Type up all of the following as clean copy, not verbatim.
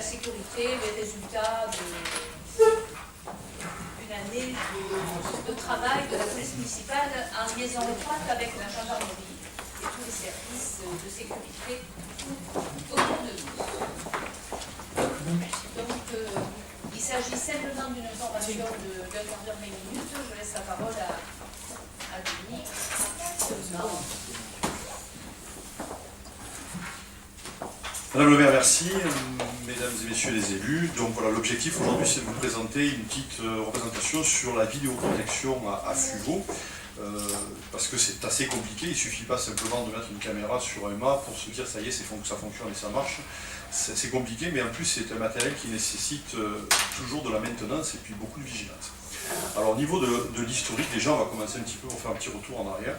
sécurité, les résultats d'une année de travail de la police municipale en liaison étroite avec la gendarmerie et tous les services de sécurité autour de nous. Donc, il s'agit simplement d'une information d'un quart d'heure, 20 minutes. Je laisse la parole à Denis. Madame le maire, merci. Mesdames et messieurs les élus. Donc voilà, l'objectif aujourd'hui, c'est de vous présenter une petite représentation sur la vidéoprotection à FUVO. Parce que c'est assez compliqué, il ne suffit pas simplement de mettre une caméra sur un mât pour se dire ça y est, ça fonctionne et ça marche. C'est compliqué, mais en plus c'est un matériel qui nécessite toujours de la maintenance et puis beaucoup de vigilance. Alors au niveau de l'historique, déjà on va commencer un petit peu pour faire un petit retour en arrière.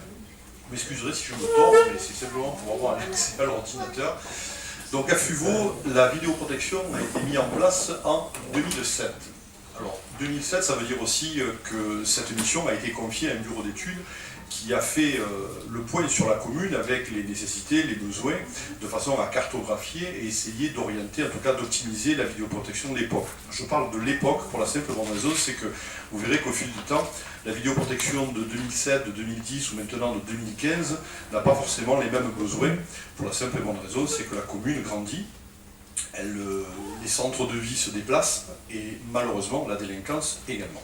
Vous m'excuserez si je me tords, mais c'est simplement pour avoir un accès à l'ordinateur. Donc à FUVO, la vidéoprotection a été mise en place en 2007. Alors 2007, ça veut dire aussi que cette mission a été confiée à un bureau d'études qui a fait le point sur la commune avec les nécessités, les besoins, de façon à cartographier et essayer d'orienter, en tout cas d'optimiser la vidéoprotection de l'époque. Je parle de l'époque pour la simple bonne raison, c'est que vous verrez qu'au fil du temps, la vidéoprotection de 2007, de 2010 ou maintenant de 2015 n'a pas forcément les mêmes besoins. Pour la simple bonne raison, c'est que la commune grandit, les centres de vie se déplacent et malheureusement la délinquance également.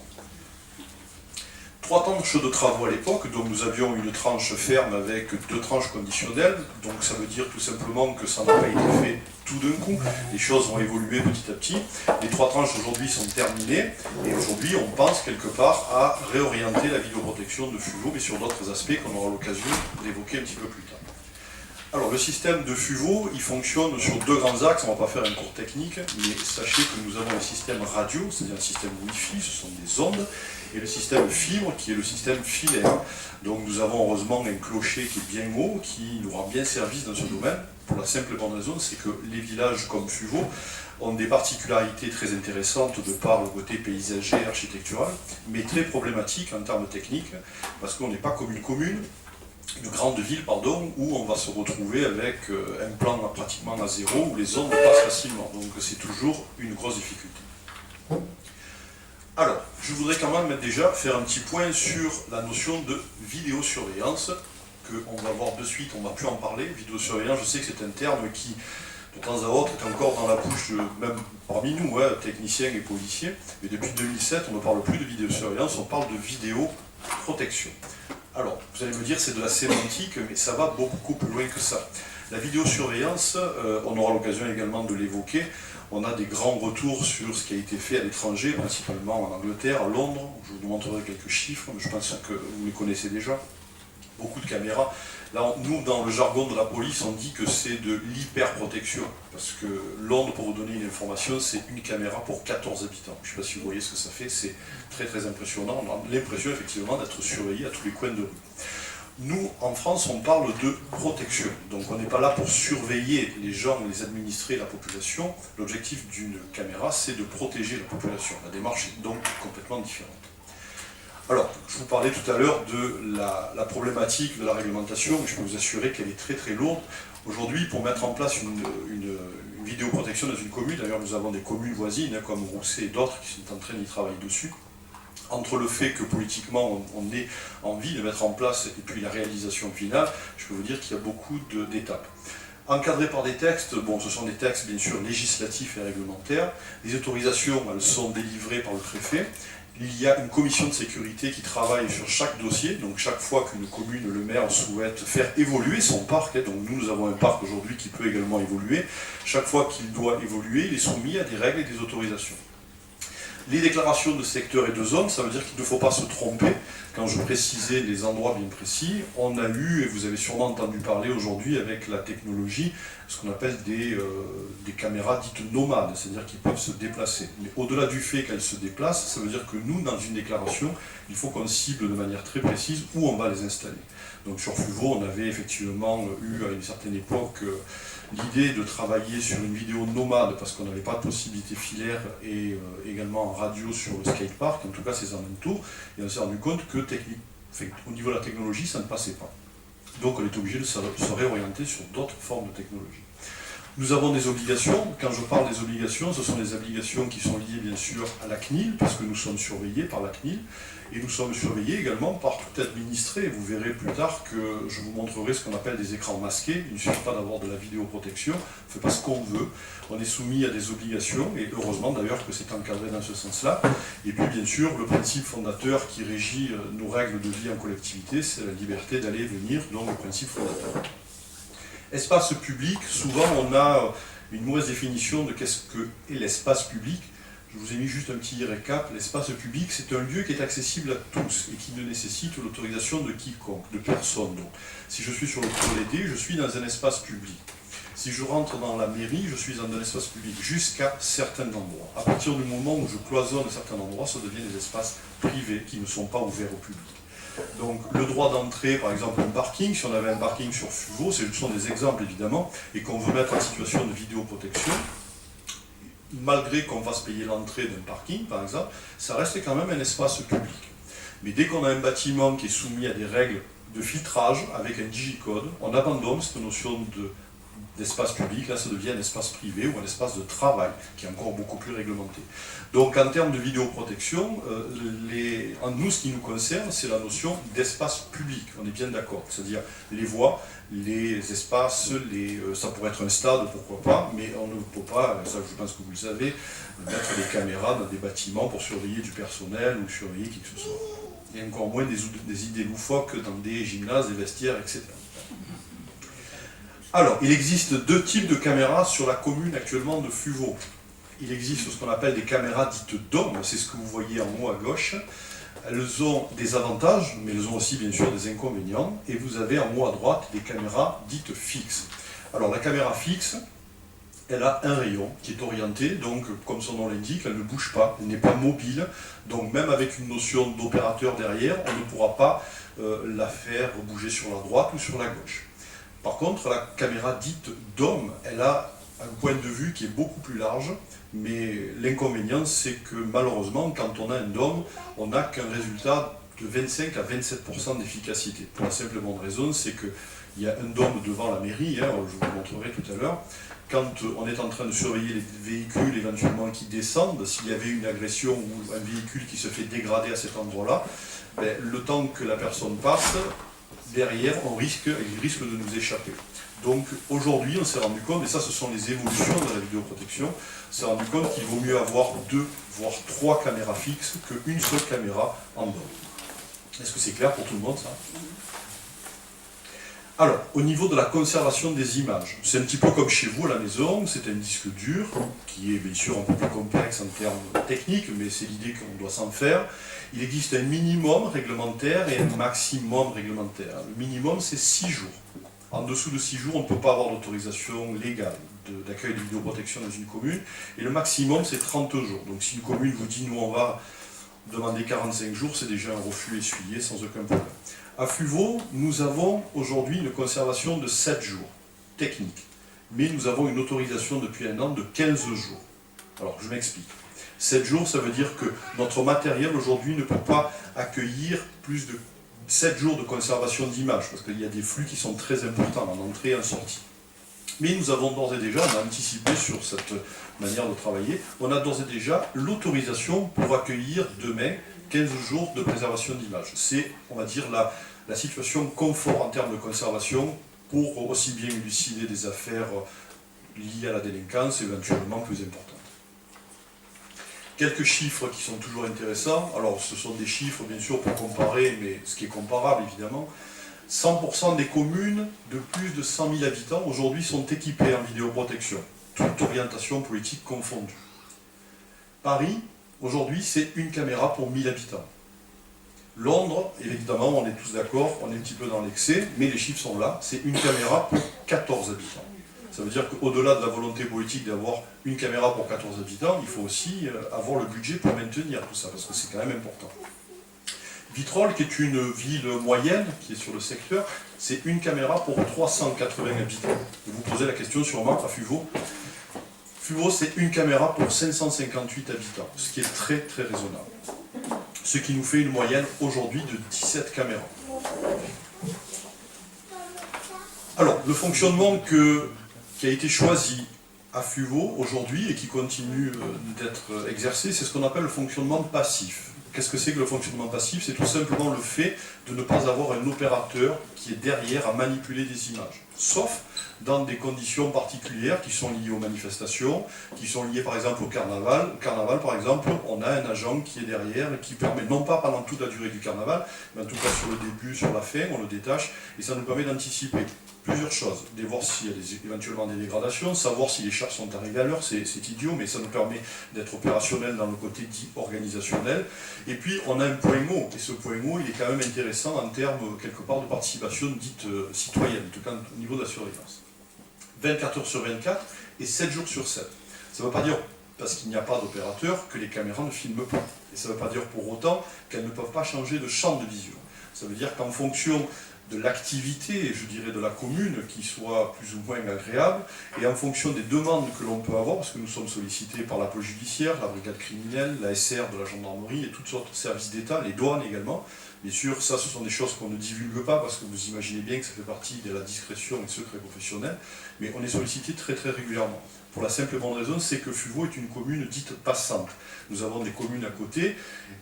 3 tranches de travaux à l'époque, donc nous avions une tranche ferme avec 2 tranches conditionnelles, donc ça veut dire tout simplement que ça n'a pas été fait tout d'un coup, les choses ont évolué petit à petit, les 3 tranches aujourd'hui sont terminées, et aujourd'hui on pense quelque part à réorienter la vidéoprotection de FUVO, mais sur d'autres aspects qu'on aura l'occasion d'évoquer un petit peu plus tard. Alors le système de FUVO, il fonctionne sur 2 grands axes, on ne va pas faire un cours technique, mais sachez que nous avons un système radio, c'est-à-dire un système Wi-Fi, ce sont des ondes, et le système fibre qui est le système filaire. Donc nous avons heureusement un clocher qui est bien haut, qui nous rend bien service dans ce domaine, pour la simple et bonne raison, c'est que les villages comme FUVO ont des particularités très intéressantes de par le côté paysager et architectural, mais très problématiques en termes techniques, parce qu'on n'est pas comme une grande ville, pardon, où on va se retrouver avec un plan pratiquement à zéro, où les ondes passent facilement. Donc c'est toujours une grosse difficulté. Alors, je voudrais quand même déjà faire un petit point sur la notion de vidéosurveillance, qu'on va voir de suite, on ne va plus en parler. Vidéosurveillance, je sais que c'est un terme qui, de temps à autre, est encore dans la bouche, même parmi nous, techniciens et policiers, mais depuis 2007, on ne parle plus de vidéosurveillance, on parle de vidéoprotection. Alors, vous allez me dire, c'est de la sémantique, mais ça va beaucoup plus loin que ça. La vidéosurveillance, on aura l'occasion également de l'évoquer, on a des grands retours sur ce qui a été fait à l'étranger, principalement en Angleterre, à Londres, je vous montrerai quelques chiffres, mais je pense que vous les connaissez déjà. Beaucoup de caméras. Là, nous, dans le jargon de la police, on dit que c'est de l'hyperprotection. Parce que Londres, pour vous donner une information, c'est une caméra pour 14 habitants. Je ne sais pas si vous voyez ce que ça fait, c'est très très impressionnant. On a l'impression effectivement d'être surveillé à tous les coins de rue. Nous, en France, on parle de protection. Donc on n'est pas là pour surveiller les gens, les administrés, la population. L'objectif d'une caméra, c'est de protéger la population. La démarche est donc complètement différente. Alors, je vous parlais tout à l'heure de la problématique de la réglementation, mais je peux vous assurer qu'elle est très très lourde. Aujourd'hui, pour mettre en place une vidéoprotection dans une commune, d'ailleurs nous avons des communes voisines, comme Rousset et d'autres qui sont en train d'y travailler dessus, entre le fait que politiquement on ait envie de mettre en place et puis la réalisation finale, je peux vous dire qu'il y a beaucoup d'étapes. Encadrés par des textes, bon, ce sont des textes bien sûr législatifs et réglementaires, les autorisations elles sont délivrées par le préfet. Il y a une commission de sécurité qui travaille sur chaque dossier, donc chaque fois qu'une commune, le maire souhaite faire évoluer son parc, donc nous avons un parc aujourd'hui qui peut également évoluer, chaque fois qu'il doit évoluer, il est soumis à des règles et des autorisations. Les déclarations de secteur et de zone, ça veut dire qu'il ne faut pas se tromper. Quand je précisais les endroits bien précis, on a eu, et vous avez sûrement entendu parler aujourd'hui avec la technologie, ce qu'on appelle des caméras dites nomades, c'est-à-dire qu'ils peuvent se déplacer. Mais au-delà du fait qu'elles se déplacent, ça veut dire que nous, dans une déclaration, il faut qu'on cible de manière très précise où on va les installer. Donc sur FUVO, on avait effectivement eu à une certaine époque l'idée de travailler sur une vidéo nomade parce qu'on n'avait pas de possibilité filaire et également en radio sur le skatepark, en tout cas ces alentours, et on s'est rendu compte que au niveau de la technologie, ça ne passait pas. Donc on est obligé de se réorienter sur d'autres formes de technologie. Nous avons des obligations. Quand je parle des obligations, ce sont des obligations qui sont liées bien sûr à la CNIL, parce que nous sommes surveillés par la CNIL, et nous sommes surveillés également par tout administré. Vous verrez plus tard que je vous montrerai ce qu'on appelle des écrans masqués. Il ne suffit pas d'avoir de la vidéoprotection, on ne fait pas ce qu'on veut. On est soumis à des obligations, et heureusement d'ailleurs que c'est encadré dans ce sens-là. Et puis bien sûr, le principe fondateur qui régit nos règles de vie en collectivité, c'est la liberté d'aller et venir, donc le principe fondateur. Espace public, souvent on a une mauvaise définition de qu'est-ce qu'est l'espace public. Je vous ai mis juste un petit récap. L'espace public, c'est un lieu qui est accessible à tous et qui ne nécessite l'autorisation de quiconque, de personne. Donc, si je suis sur le Tolédé, je suis dans un espace public. Si je rentre dans la mairie, je suis dans un espace public jusqu'à certains endroits. À partir du moment où je cloisonne certains endroits, ça devient des espaces privés qui ne sont pas ouverts au public. Donc le droit d'entrée, par exemple un parking, si on avait un parking sur Fuveau, ce sont des exemples évidemment, et qu'on veut mettre en situation de vidéoprotection, malgré qu'on fasse payer l'entrée d'un parking par exemple, ça reste quand même un espace public. Mais dès qu'on a un bâtiment qui est soumis à des règles de filtrage avec un digicode, on abandonne cette notion d'espace public, là ça devient un espace privé ou un espace de travail qui est encore beaucoup plus réglementé. Donc en termes de vidéoprotection, en nous ce qui nous concerne c'est la notion d'espace public, on est bien d'accord, c'est-à-dire les voies, les espaces, ça pourrait être un stade, pourquoi pas, mais on ne peut pas, ça je pense que vous le savez, mettre des caméras dans des bâtiments pour surveiller du personnel ou surveiller qui que ce soit. Et encore moins des idées loufoques dans des gymnases, des vestiaires, etc. Alors, il existe deux types de caméras sur la commune actuellement de Fuveau. Il existe ce qu'on appelle des caméras dites DOM, c'est ce que vous voyez en haut à gauche. Elles ont des avantages, mais elles ont aussi bien sûr des inconvénients. Et vous avez en haut à droite des caméras dites fixes. Alors la caméra fixe, elle a un rayon qui est orienté, donc comme son nom l'indique, elle ne bouge pas, elle n'est pas mobile. Donc même avec une notion d'opérateur derrière, on ne pourra pas la faire bouger sur la droite ou sur la gauche. Par contre, la caméra dite DOM, elle a un point de vue qui est beaucoup plus large, mais l'inconvénient, c'est que malheureusement, quand on a un DOM, on n'a qu'un résultat de 25 à 27% d'efficacité. Pour la simple et bonne raison, c'est qu'il y a un DOM devant la mairie, hein, je vous le montrerai tout à l'heure. Quand on est en train de surveiller les véhicules éventuellement qui descendent, s'il y avait une agression ou un véhicule qui se fait dégrader à cet endroit-là, ben, le temps que la personne passe, derrière, il risque de nous échapper. Donc aujourd'hui, on s'est rendu compte, et ça ce sont les évolutions de la vidéoprotection, on s'est rendu compte qu'il vaut mieux avoir 2, voire 3 caméras fixes qu'une seule caméra en DOM. Est-ce que c'est clair pour tout le monde ça? Alors, au niveau de la conservation des images, c'est un petit peu comme chez vous à la maison, c'est un disque dur, qui est bien sûr un peu plus complexe en termes techniques, mais c'est l'idée qu'on doit s'en faire. Il existe un minimum réglementaire et un maximum réglementaire. Le minimum, c'est 6 jours. En dessous de 6 jours, on ne peut pas avoir d'autorisation légale d'accueil de vidéoprotection dans une commune, et le maximum, c'est 30 jours. Donc si une commune vous dit, nous on va demander 45 jours, c'est déjà un refus essuyé sans aucun problème. À Fuveau, nous avons aujourd'hui une conservation de 7 jours, technique. Mais nous avons une autorisation depuis un an de 15 jours. Alors, je m'explique. 7 jours, ça veut dire que notre matériel aujourd'hui ne peut pas accueillir plus de 7 jours de conservation d'images, parce qu'il y a des flux qui sont très importants en entrée et en sortie. Mais nous avons d'ores et déjà, on a anticipé sur cette manière de travailler, on a d'ores et déjà l'autorisation pour accueillir demain 15 jours de préservation d'images. C'est, on va dire, la situation confort en termes de conservation pour aussi bien élucider des affaires liées à la délinquance, éventuellement plus importantes. Quelques chiffres qui sont toujours intéressants. Alors, ce sont des chiffres, bien sûr, pour comparer, mais ce qui est comparable, évidemment. 100% des communes de plus de 100 000 habitants, aujourd'hui, sont équipées en vidéoprotection. Toute orientation politique confondue. Paris, aujourd'hui, c'est une caméra pour 1000 habitants. Londres, évidemment, on est tous d'accord, on est un petit peu dans l'excès, mais les chiffres sont là, c'est une caméra pour 14 habitants. Ça veut dire qu'au-delà de la volonté politique d'avoir une caméra pour 14 habitants, il faut aussi avoir le budget pour maintenir tout ça, parce que c'est quand même important. Vitrolles, qui est une ville moyenne, qui est sur le secteur, c'est une caméra pour 380 habitants. Vous vous posez la question sûrement à Fuveau. Fuveau, c'est une caméra pour 558 habitants, ce qui est très très raisonnable. Ce qui nous fait une moyenne aujourd'hui de 17 caméras. Alors, le fonctionnement que qui a été choisi à FUVO aujourd'hui et qui continue d'être exercé, c'est ce qu'on appelle le fonctionnement passif. Qu'est-ce que c'est que le fonctionnement passif? C'est tout simplement le fait de ne pas avoir un opérateur qui est derrière à manipuler des images. Sauf dans des conditions particulières qui sont liées aux manifestations, qui sont liées par exemple au carnaval. Au carnaval par exemple, on a un agent qui est derrière et qui permet, non pas pendant toute la durée du carnaval, mais en tout cas sur le début, sur la fin, on le détache, et ça nous permet d'anticiper plusieurs choses, de voir s'il y a éventuellement des dégradations, savoir si les chars sont arrivés à l'heure, c'est idiot, mais ça nous permet d'être opérationnel dans le côté dit organisationnel. Et puis on a un point mot, et ce point mot il est quand même intéressant en termes quelque part de participation dite citoyenne, en tout cas au niveau de la surveillance. 24 heures sur 24 et 7 jours sur 7. Ça ne veut pas dire, parce qu'il n'y a pas d'opérateur, que les caméras ne filment pas. Et ça ne veut pas dire pour autant qu'elles ne peuvent pas changer de champ de vision. Ça veut dire qu'en fonction de l'activité, je dirais, de la commune, qui soit plus ou moins agréable, et en fonction des demandes que l'on peut avoir, parce que nous sommes sollicités par la police judiciaire, la brigade criminelle, la SR de la gendarmerie et toutes sortes de services d'État, les douanes également. Bien sûr, ça, ce sont des choses qu'on ne divulgue pas, parce que vous imaginez bien que ça fait partie de la discrétion et secret professionnel, mais on est sollicité très très régulièrement. Pour la simple et bonne raison, c'est que FUVO est une commune dite passante. Nous avons des communes à côté,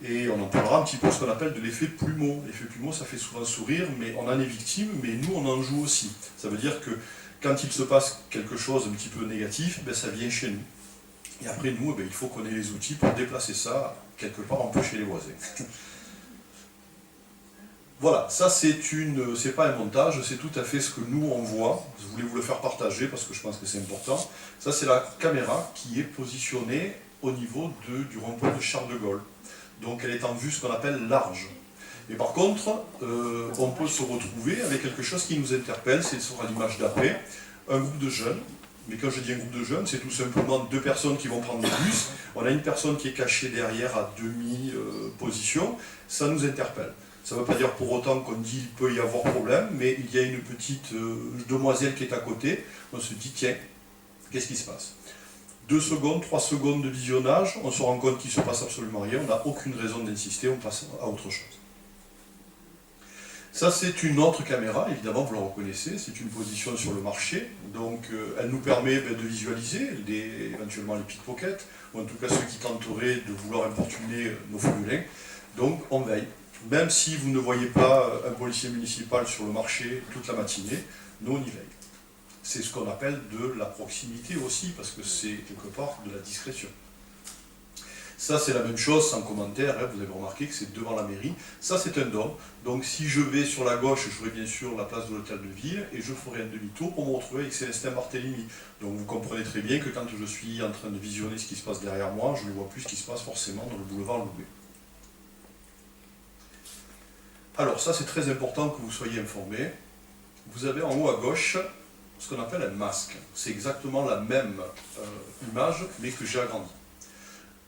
et on en parlera un petit peu ce qu'on appelle de l'effet plumeau. L'effet plumeau, ça fait souvent sourire, mais on en est victime, mais nous, on en joue aussi. Ça veut dire que quand il se passe quelque chose un petit peu négatif, ben, ça vient chez nous. Et après, nous, ben, il faut qu'on ait les outils pour déplacer ça quelque part un peu chez les voisins. Voilà, ça c'est pas un montage, c'est tout à fait ce que nous on voit. Je voulais vous le faire partager parce que je pense que c'est important. Ça c'est la caméra qui est positionnée au niveau du rond-point de Charles de Gaulle. Donc elle est en vue ce qu'on appelle large. Mais par contre, on peut se retrouver avec quelque chose qui nous interpelle, c'est sur l'image d'après, un groupe de jeunes. Mais quand je dis un groupe de jeunes, c'est tout simplement deux personnes qui vont prendre le bus. On a une personne qui est cachée derrière à demi-position. Ça nous interpelle. Ça ne veut pas dire pour autant qu'on dit qu'il peut y avoir problème, mais il y a une petite demoiselle qui est à côté. On se dit, tiens, qu'est-ce qui se passe? 2 secondes, 3 secondes de visionnage, on se rend compte qu'il ne se passe absolument rien, on n'a aucune raison d'insister, on passe à autre chose. Ça, c'est une autre caméra, évidemment, vous la reconnaissez, c'est une position sur le marché, donc elle nous permet de visualiser éventuellement les pickpockets, ou en tout cas ceux qui tenteraient de vouloir importuner nos frulins. Donc, on veille. Même si vous ne voyez pas un policier municipal sur le marché toute la matinée, nous on y veille. C'est ce qu'on appelle de la proximité aussi, parce que c'est quelque part de la discrétion. Ça c'est la même chose, sans commentaire, hein, vous avez remarqué que c'est devant la mairie. Ça c'est un dôme, donc si je vais sur la gauche, j'aurai bien sûr la place de l'hôtel de ville, et je ferai un demi-tour pour me retrouver avec Célestin Barthélemy. Donc vous comprenez très bien que quand je suis en train de visionner ce qui se passe derrière moi, je ne vois plus ce qui se passe forcément dans le boulevard Louvet. Alors ça c'est très important que vous soyez informés. Vous avez en haut à gauche ce qu'on appelle un masque. C'est exactement la même image mais que j'ai agrandi.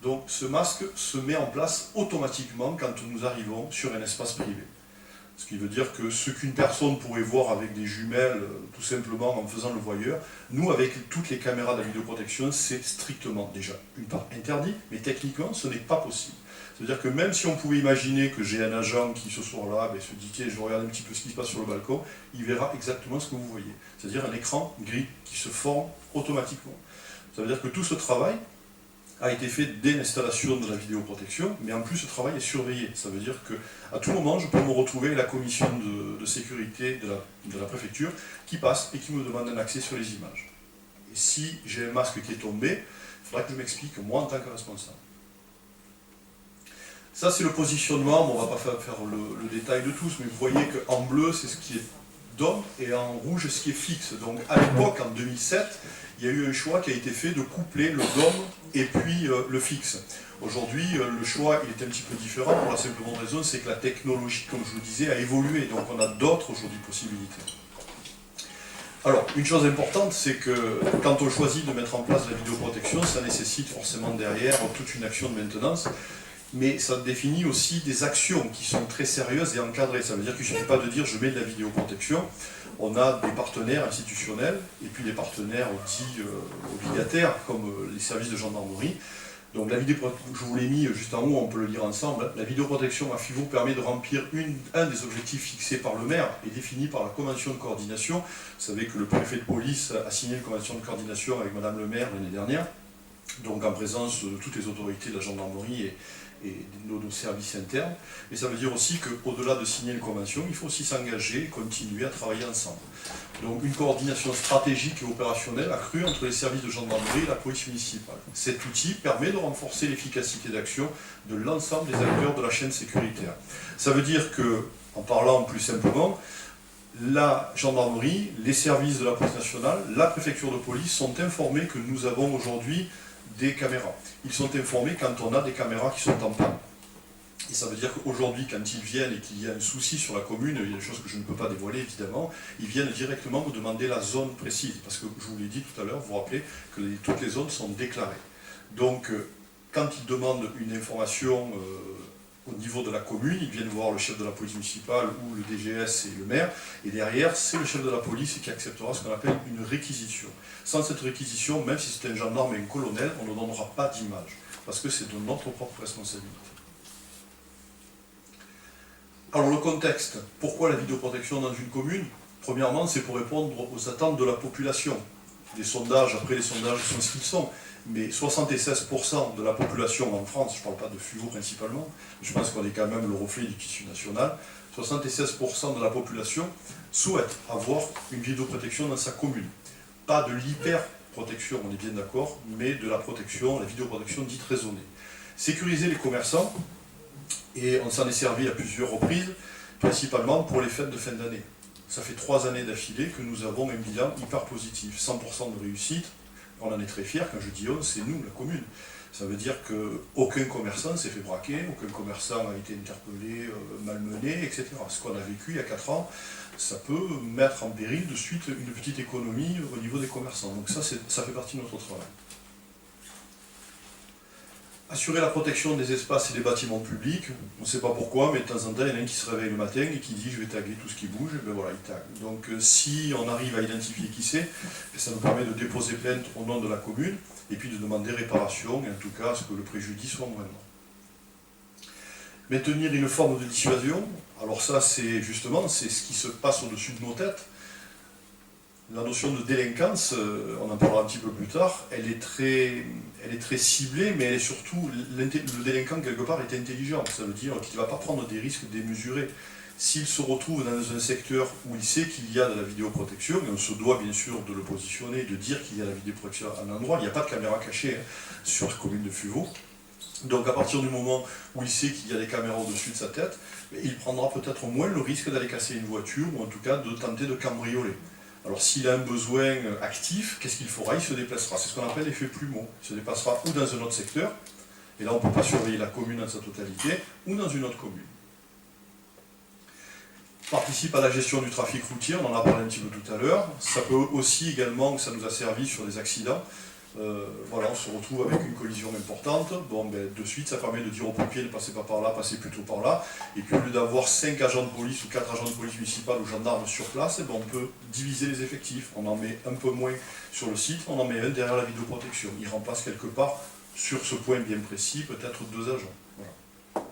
Donc ce masque se met en place automatiquement quand nous arrivons sur un espace privé. Ce qui veut dire que ce qu'une personne pourrait voir avec des jumelles, tout simplement en faisant le voyeur, nous avec toutes les caméras de la vidéoprotection, c'est strictement déjà une part interdit, mais techniquement ce n'est pas possible. C'est-à-dire que même si on pouvait imaginer que j'ai un agent qui ce soir-là se dit tiens, je regarde un petit peu ce qui se passe sur le balcon, il verra exactement ce que vous voyez. C'est-à-dire un écran gris qui se forme automatiquement. Ça veut dire que tout ce travail a été fait dès l'installation de la vidéoprotection, mais en plus ce travail est surveillé. Ça veut dire qu'à tout moment, je peux me retrouver avec la commission de sécurité de la préfecture qui passe et qui me demande un accès sur les images. Et si j'ai un masque qui est tombé, il faudra que je m'explique moi en tant que responsable. Ça c'est le positionnement, bon, on ne va pas faire le détail de tous, mais vous voyez qu'en bleu c'est ce qui est dôme et en rouge ce qui est fixe. Donc à l'époque, en 2007, il y a eu un choix qui a été fait de coupler le dôme et puis le fixe. Aujourd'hui, le choix il est un petit peu différent pour la simple bonne raison, c'est que la technologie, comme je vous le disais, a évolué, donc on a d'autres aujourd'hui possibilités. Alors, une chose importante, c'est que quand on choisit de mettre en place la vidéoprotection, ça nécessite forcément derrière toute une action de maintenance. Mais ça définit aussi des actions qui sont très sérieuses et encadrées. Ça veut dire qu'il ne suffit pas de dire je mets de la vidéoprotection. On a des partenaires institutionnels et puis des partenaires dits obligataires comme les services de gendarmerie Donc je vous l'ai mis juste en haut, on peut le lire ensemble. La vidéoprotection à FIVO permet de remplir un des objectifs fixés par le maire et définis par la convention de coordination. Vous savez que le préfet de police a signé une convention de coordination avec Madame le maire l'année dernière, donc en présence de toutes les autorités de la gendarmerie et de nos services internes. Et ça veut dire aussi qu'au-delà de signer une convention, il faut aussi s'engager et continuer à travailler ensemble. Donc une coordination stratégique et opérationnelle accrue entre les services de gendarmerie et la police municipale. Cet outil permet de renforcer l'efficacité d'action de l'ensemble des acteurs de la chaîne sécuritaire. Ça veut dire que, en parlant plus simplement, la gendarmerie, les services de la police nationale, la préfecture de police sont informés que nous avons aujourd'hui des caméras. Ils sont informés quand on a des caméras qui sont en panne. Et ça veut dire qu'aujourd'hui, quand ils viennent et qu'il y a un souci sur la commune, il y a des choses que je ne peux pas dévoiler évidemment, ils viennent directement vous demander la zone précise. Parce que je vous l'ai dit tout à l'heure, vous vous rappelez que toutes les zones sont déclarées. Donc, quand ils demandent une information au niveau de la commune, ils viennent voir le chef de la police municipale ou le DGS et le maire, et derrière, c'est le chef de la police qui acceptera ce qu'on appelle une réquisition. Sans cette réquisition, même si c'est un gendarme et un colonel, on ne donnera pas d'image, parce que c'est de notre propre responsabilité. Alors le contexte, pourquoi la vidéoprotection dans une commune? Premièrement, c'est pour répondre aux attentes de la population. Les sondages, après les sondages sont ce qu'ils sont, mais 76% de la population en France, je ne parle pas de FUVO principalement, je pense qu'on est quand même le reflet du tissu national, 76% de la population souhaite avoir une vidéoprotection dans sa commune. Pas de l'hyper-protection, on est bien d'accord, mais de la protection, la vidéoprotection dite raisonnée. Sécuriser les commerçants, et on s'en est servi à plusieurs reprises, principalement pour les fêtes de fin d'année. Ça fait 3 années d'affilée que nous avons un bilan hyper positif, 100% de réussite. On en est très fiers, quand je dis on, c'est nous, la commune. Ça veut dire qu'aucun commerçant s'est fait braquer, aucun commerçant a été interpellé, malmené, etc. Ce qu'on a vécu il y a 4 ans, ça peut mettre en péril de suite une petite économie au niveau des commerçants. Donc ça fait partie de notre travail. Assurer la protection des espaces et des bâtiments publics, on ne sait pas pourquoi, mais de temps en temps, il y en a un qui se réveille le matin et qui dit « je vais taguer tout ce qui bouge », et bien voilà, il tague. Donc si on arrive à identifier qui c'est, ça nous permet de déposer plainte au nom de la commune, et puis de demander réparation, et en tout cas, à ce que le préjudice soit moindre. Maintenir une forme de dissuasion, alors ça c'est justement ce qui se passe au-dessus de nos têtes. La notion de délinquance, on en parlera un petit peu plus tard, elle est très ciblée, mais elle est surtout, le délinquant quelque part est intelligent, ça veut dire qu'il ne va pas prendre des risques démesurés. S'il se retrouve dans un secteur où il sait qu'il y a de la vidéoprotection, et on se doit bien sûr de le positionner, de dire qu'il y a de la vidéoprotection à un endroit, il n'y a pas de caméra cachée sur la commune de FUVO. Donc à partir du moment où il sait qu'il y a des caméras au-dessus de sa tête, il prendra peut-être moins le risque d'aller casser une voiture, ou en tout cas de tenter de cambrioler. Alors s'il a un besoin actif, qu'est-ce qu'il fera? Il se déplacera. C'est ce qu'on appelle l'effet plumeau. Il se déplacera ou dans un autre secteur, et là on ne peut pas surveiller la commune dans sa totalité, ou dans une autre commune. Participe à la gestion du trafic routier, on en a parlé un petit peu tout à l'heure. Ça peut aussi également, ça nous a servi sur des accidents. Voilà, on se retrouve avec une collision importante. Bon, de suite, ça permet de dire aux pompiers ne passez pas par là, passez plutôt par là. Et puis au lieu d'avoir 5 agents de police ou 4 agents de police municipale ou gendarmes sur place, on peut diviser les effectifs. On en met un peu moins sur le site, on en met un derrière la vidéoprotection. Il remplace quelque part, sur ce point bien précis, peut-être 2 agents. Voilà.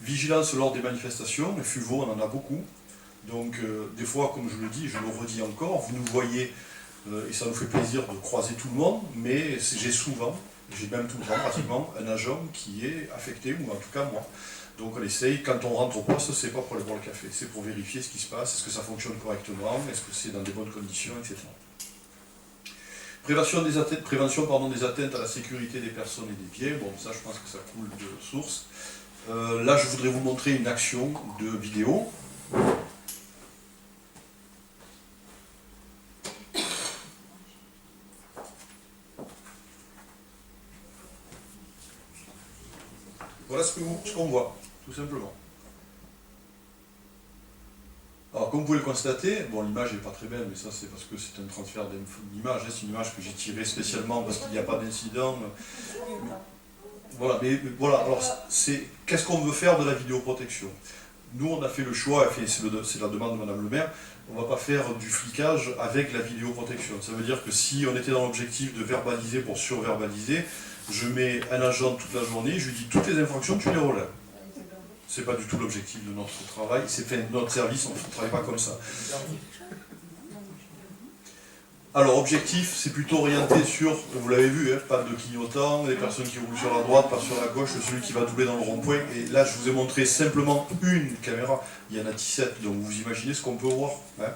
Vigilance lors des manifestations, les FUVO, on en a beaucoup. Donc des fois, comme je le dis, je le redis encore, vous nous voyez, et ça nous fait plaisir de croiser tout le monde, mais j'ai souvent, j'ai même tout le temps pratiquement, un agent qui est affecté, ou en tout cas moi. Donc on essaye, quand on rentre au poste, c'est pas pour aller boire le café, c'est pour vérifier ce qui se passe, est-ce que ça fonctionne correctement, est-ce que c'est dans des bonnes conditions, etc. Prévention des atteintes à la sécurité des personnes et des biens, bon ça je pense que ça coule de source. Là je voudrais vous montrer une action de vidéo. Voilà ce qu'on voit, tout simplement. Alors, comme vous pouvez le constater, bon, l'image n'est pas très belle, mais ça c'est parce que c'est un transfert d'image, c'est une image que j'ai tirée spécialement parce qu'il n'y a pas d'incident. Voilà, mais voilà, alors qu'est-ce qu'on veut faire de la vidéoprotection? nous on a fait le choix, c'est la demande de Madame le maire, on ne va pas faire du flicage avec la vidéoprotection. Ça veut dire que si on était dans l'objectif de verbaliser pour surverbaliser, je mets un agent toute la journée, je lui dis toutes les infractions, tu les relèves. C'est pas du tout l'objectif de notre travail, c'est fait notre service, on ne travaille pas comme ça. Alors, objectif, c'est plutôt orienté sur, vous l'avez vu, hein, pas de clignotant, les personnes qui roulent sur la droite, pas sur la gauche, celui qui va doubler dans le rond-point. Et là, je vous ai montré simplement une caméra. Il y en a 17, donc vous imaginez ce qu'on peut voir. Hein.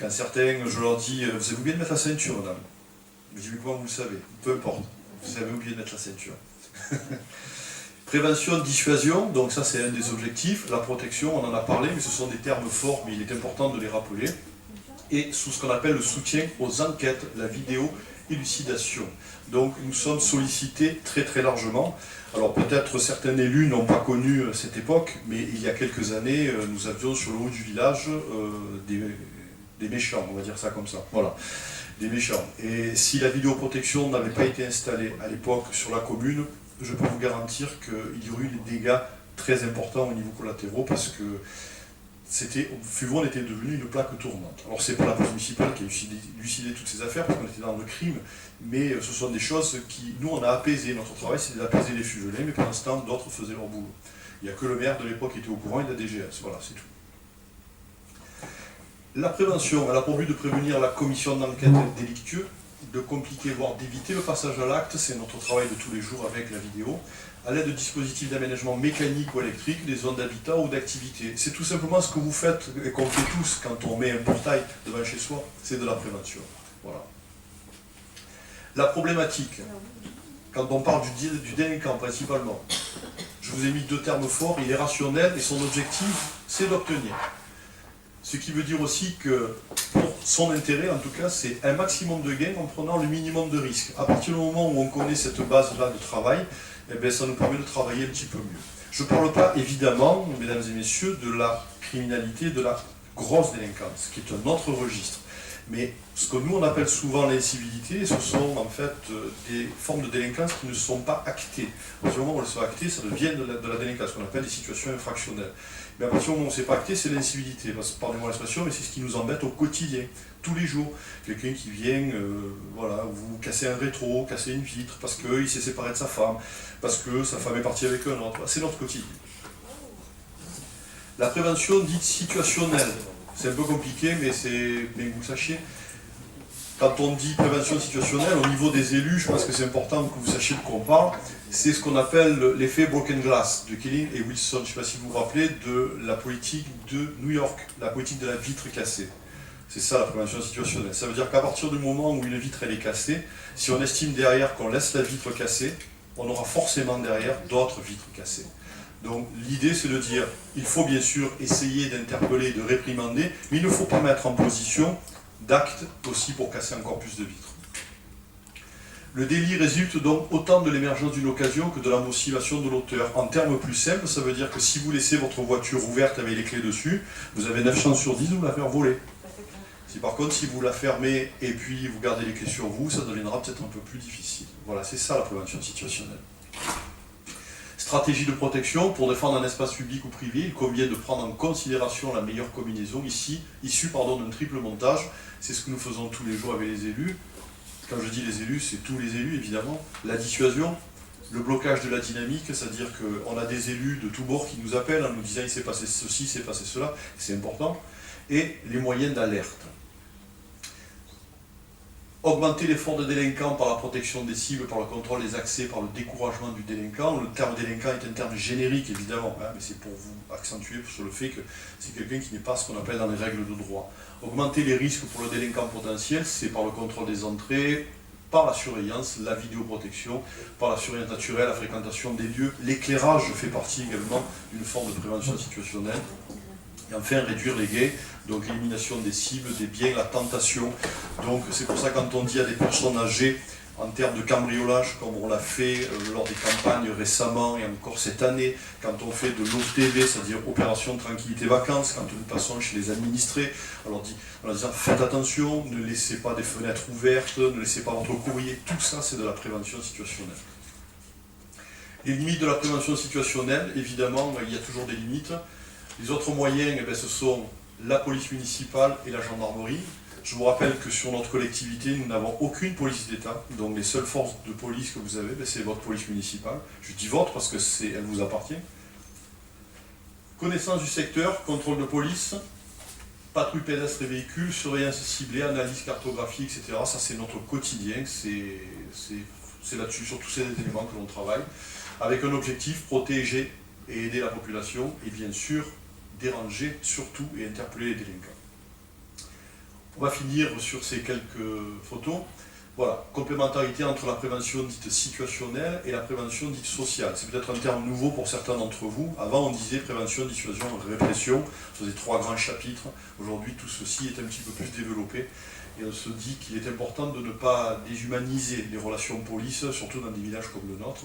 Quand certains, je leur dis, vous avez oublié de mettre la ceinture, madame. Je dis, mais comment vous le savez? Peu importe, vous avez oublié de mettre la ceinture. Prévention, dissuasion, donc ça c'est un des objectifs. La protection, on en a parlé, mais ce sont des termes forts, mais il est important de les rappeler. Et sous ce qu'on appelle le soutien aux enquêtes, la vidéo élucidation. Donc nous sommes sollicités très très largement. Alors peut-être certains élus n'ont pas connu cette époque, mais il y a quelques années, nous avions sur le haut du village des méchants, on va dire ça comme ça. Voilà, des méchants. Et si la vidéoprotection n'avait pas été installée à l'époque sur la commune, je peux vous garantir qu'il y aurait eu des dégâts très importants au niveau collatéraux parce que Fuvon était devenu une plaque tournante. Alors c'est pas la police municipale qui a lucidé toutes ces affaires parce qu'on était dans le crime, mais ce sont des choses qui, nous on a apaisé, notre travail c'est d'apaiser les Fuvelins, mais pendant ce temps d'autres faisaient leur boulot. Il n'y a que le maire de l'époque qui était au courant et la DGS, voilà c'est tout. La prévention, elle a pour but de prévenir la commission d'enquête délictueux, de compliquer voire d'éviter le passage à l'acte, c'est notre travail de tous les jours avec la vidéo, à l'aide de dispositifs d'aménagement mécanique ou électrique, des zones d'habitat ou d'activité. C'est tout simplement ce que vous faites et qu'on fait tous quand on met un portail devant chez soi, c'est de la prévention. Voilà. La problématique, quand on parle du délinquant principalement, je vous ai mis deux termes forts, il est rationnel et son objectif, c'est d'obtenir. Ce qui veut dire aussi que, pour son intérêt en tout cas, c'est un maximum de gains en prenant le minimum de risques. À partir du moment où on connaît cette base-là de travail, eh bien, ça nous permet de travailler un petit peu mieux. Je ne parle pas évidemment, mesdames et messieurs, de la criminalité, de la grosse délinquance, qui est un autre registre. Mais ce que nous on appelle souvent l'incivilité, ce sont en fait des formes de délinquance qui ne sont pas actées. À partir du moment où elles sont actées, ça devient de la délinquance, ce qu'on appelle des situations infractionnelles. Mais à partir du moment où ce n'est pas acté, c'est l'incivilité. Pardonnez-moi l'expression, mais c'est ce qui nous embête au quotidien, tous les jours. Quelqu'un qui vient, voilà, vous cassez un rétro, casser une vitre, parce qu'il s'est séparé de sa femme, parce que sa femme est partie avec un autre. C'est notre quotidien. La prévention dite situationnelle. C'est un peu compliqué, mais que vous sachiez. Quand on dit prévention situationnelle, au niveau des élus, je pense que c'est important que vous sachiez de quoi on parle. C'est ce qu'on appelle l'effet broken glass de Killing et Wilson. Je ne sais pas si vous vous rappelez de la politique de New York, la politique de la vitre cassée. C'est ça la prévention situationnelle. Ça veut dire qu'à partir du moment où une vitre elle est cassée, si on estime derrière qu'on laisse la vitre cassée, on aura forcément derrière d'autres vitres cassées. Donc l'idée c'est de dire, il faut bien sûr essayer d'interpeller, de réprimander, mais il ne faut pas mettre en position d'actes aussi pour casser encore plus de vitres. Le délit résulte donc autant de l'émergence d'une occasion que de la motivation de l'auteur. En termes plus simples, ça veut dire que si vous laissez votre voiture ouverte avec les clés dessus, vous avez 9 chances sur 10 de vous la faire voler. Si par contre, si vous la fermez et puis vous gardez les clés sur vous, ça deviendra peut-être un peu plus difficile. Voilà, c'est ça la prévention situationnelle. Stratégie de protection, pour défendre un espace public ou privé, il convient de prendre en considération la meilleure combinaison, issue d'un triple montage. C'est ce que nous faisons tous les jours avec les élus. Quand je dis les élus, c'est tous les élus évidemment. La dissuasion, le blocage de la dynamique, c'est-à-dire qu'on a des élus de tous bords qui nous appellent en nous disant il s'est passé ceci, il s'est passé cela, c'est important. Et les moyens d'alerte. Augmenter l'effort de délinquant par la protection des cibles, par le contrôle des accès, par le découragement du délinquant. Le terme délinquant est un terme générique évidemment, hein, mais c'est pour vous accentuer sur le fait que c'est quelqu'un qui n'est pas ce qu'on appelle dans les règles de droit. Augmenter les risques pour le délinquant potentiel, c'est par le contrôle des entrées, par la surveillance, la vidéoprotection, par la surveillance naturelle, la fréquentation des lieux. L'éclairage fait partie également d'une forme de prévention situationnelle. Et enfin, réduire les gains, donc l'élimination des cibles, des biens, la tentation. Donc c'est pour ça quand on dit à des personnes âgées, en termes de cambriolage, comme on l'a fait lors des campagnes récemment et encore cette année, quand on fait de l'OTV, c'est-à-dire Opération Tranquillité Vacances, quand nous passons chez les administrés, en leur disant faites attention, ne laissez pas des fenêtres ouvertes, ne laissez pas votre courrier, tout ça c'est de la prévention situationnelle. Les limites de la prévention situationnelle, évidemment, il y a toujours des limites. Les autres moyens, ce sont la police municipale et la gendarmerie. Je vous rappelle que sur notre collectivité, nous n'avons aucune police d'État, donc les seules forces de police que vous avez, c'est votre police municipale. Je dis votre parce qu'elle vous appartient. Connaissance du secteur, contrôle de police, patrouille pédestre et véhicules, surveillance ciblée, analyse cartographique, etc. Ça c'est notre quotidien, c'est là-dessus, sur tous ces éléments que l'on travaille, avec un objectif, protéger et aider la population, et bien sûr, déranger surtout et interpeller les délinquants. On va finir sur ces quelques photos. Voilà, complémentarité entre la prévention dite situationnelle et la prévention dite sociale. C'est peut-être un terme nouveau pour certains d'entre vous. Avant, on disait prévention, dissuasion, répression. On faisait 3 grands chapitres. Aujourd'hui, tout ceci est un petit peu plus développé. Et on se dit qu'il est important de ne pas déshumaniser les relations police, surtout dans des villages comme le nôtre.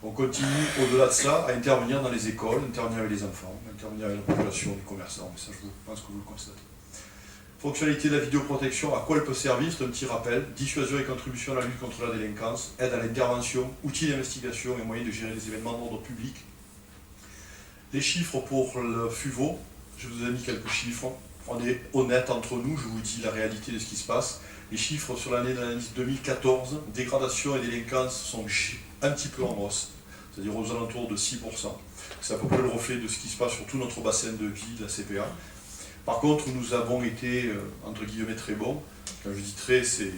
On continue, au-delà de ça, à intervenir dans les écoles, intervenir avec les enfants, intervenir avec la population, les commerçants. Mais ça, je pense que vous le constatez. Fonctionnalité de la vidéoprotection, à quoi elle peut servir? C'est un petit rappel. Dissuasion et contribution à la lutte contre la délinquance, aide à l'intervention, outils d'investigation et moyens de gérer les événements d'ordre public. Les chiffres pour le FUVO, je vous ai mis quelques chiffres. On est honnête entre nous, je vous dis la réalité de ce qui se passe. Les chiffres sur l'année d'analyse 2014, dégradation et délinquance sont un petit peu en hausse, c'est-à-dire aux alentours de 6%. C'est à peu près le reflet de ce qui se passe sur tout notre bassin de vie de la CPA. Par contre, nous avons été, entre guillemets, très bons. Quand je dis très, c'est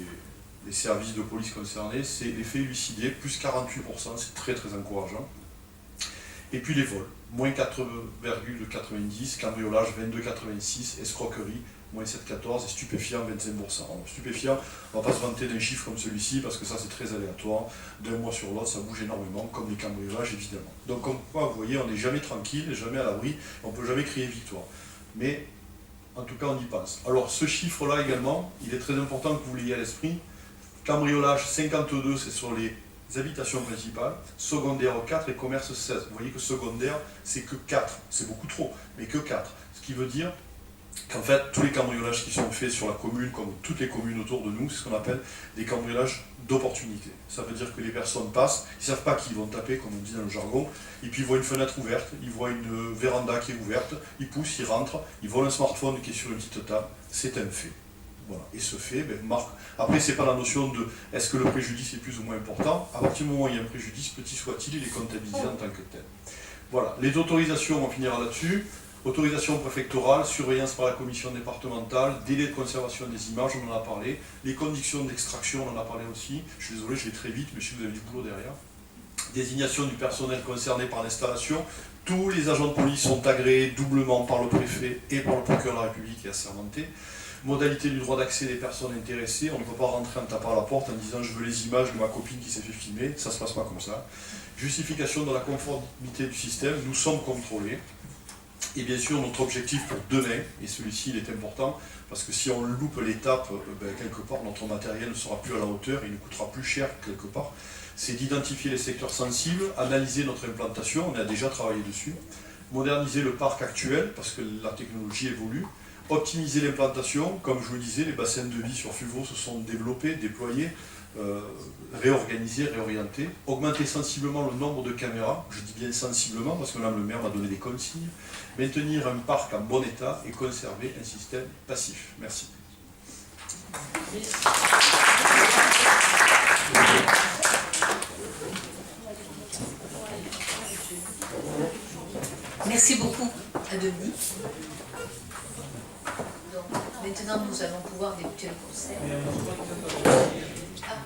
les services de police concernés, c'est les faits élucidés, plus 48%, c'est très très encourageant. Et puis les vols, moins 4,90, cambriolage 22,86, escroquerie, moins 7,14 et stupéfiants 25%. Alors, stupéfiants, on ne va pas se vanter d'un chiffre comme celui-ci parce que ça c'est très aléatoire. D'un mois sur l'autre, ça bouge énormément, comme les cambriolages évidemment. Donc comme quoi, vous voyez, on n'est jamais tranquille, jamais à l'abri, on ne peut jamais crier victoire. Mais en tout cas, on y pense. Alors, ce chiffre-là également, il est très important que vous l'ayez à l'esprit. Cambriolage 52, c'est sur les habitations principales. Secondaire 4 et commerce 16. Vous voyez que secondaire, c'est que 4. C'est beaucoup trop, mais que 4. Ce qui veut dire qu'en fait, tous les cambriolages qui sont faits sur la commune, comme toutes les communes autour de nous, c'est ce qu'on appelle des cambriolages d'opportunité. Ça veut dire que les personnes passent, ils ne savent pas qui ils vont taper, comme on dit dans le jargon, et puis ils voient une fenêtre ouverte, ils voient une véranda qui est ouverte, ils poussent, ils rentrent, ils volent un smartphone qui est sur une petite table, c'est un fait. Voilà. Et ce fait marque. Après, c'est pas la notion de est-ce que le préjudice est plus ou moins important. À partir du moment où il y a un préjudice, petit soit-il, il est comptabilisé en tant que tel. Voilà. Les autorisations, on finira là-dessus. Autorisation préfectorale, surveillance par la commission départementale, délai de conservation des images, on en a parlé. Les conditions d'extraction, on en a parlé aussi. Je suis désolé, je vais très vite, mais je sais que vous avez du boulot derrière. Désignation du personnel concerné par l'installation. Tous les agents de police sont agréés doublement par le préfet et par le procureur de la République et assermenté. Modalité du droit d'accès des personnes intéressées. On ne peut pas rentrer en tapant à la porte en disant je veux les images de ma copine qui s'est fait filmer. Ça ne se passe pas comme ça. Justification de la conformité du système. Nous sommes contrôlés. Et bien sûr, notre objectif pour demain, et celui-ci il est important, parce que si on loupe l'étape, quelque part, notre matériel ne sera plus à la hauteur, il nous coûtera plus cher quelque part, c'est d'identifier les secteurs sensibles, analyser notre implantation, on a déjà travaillé dessus, moderniser le parc actuel, parce que la technologie évolue, optimiser l'implantation, comme je vous le disais, les bassins de vie sur FUVO se sont développés, déployés, réorganiser, réorienter, augmenter sensiblement le nombre de caméras, je dis bien sensiblement parce que Madame le maire m'a donné des consignes, maintenir un parc en bon état et conserver un système passif. Merci. Merci beaucoup à Denis. Donc, maintenant, nous allons pouvoir débuter le concert. Ah.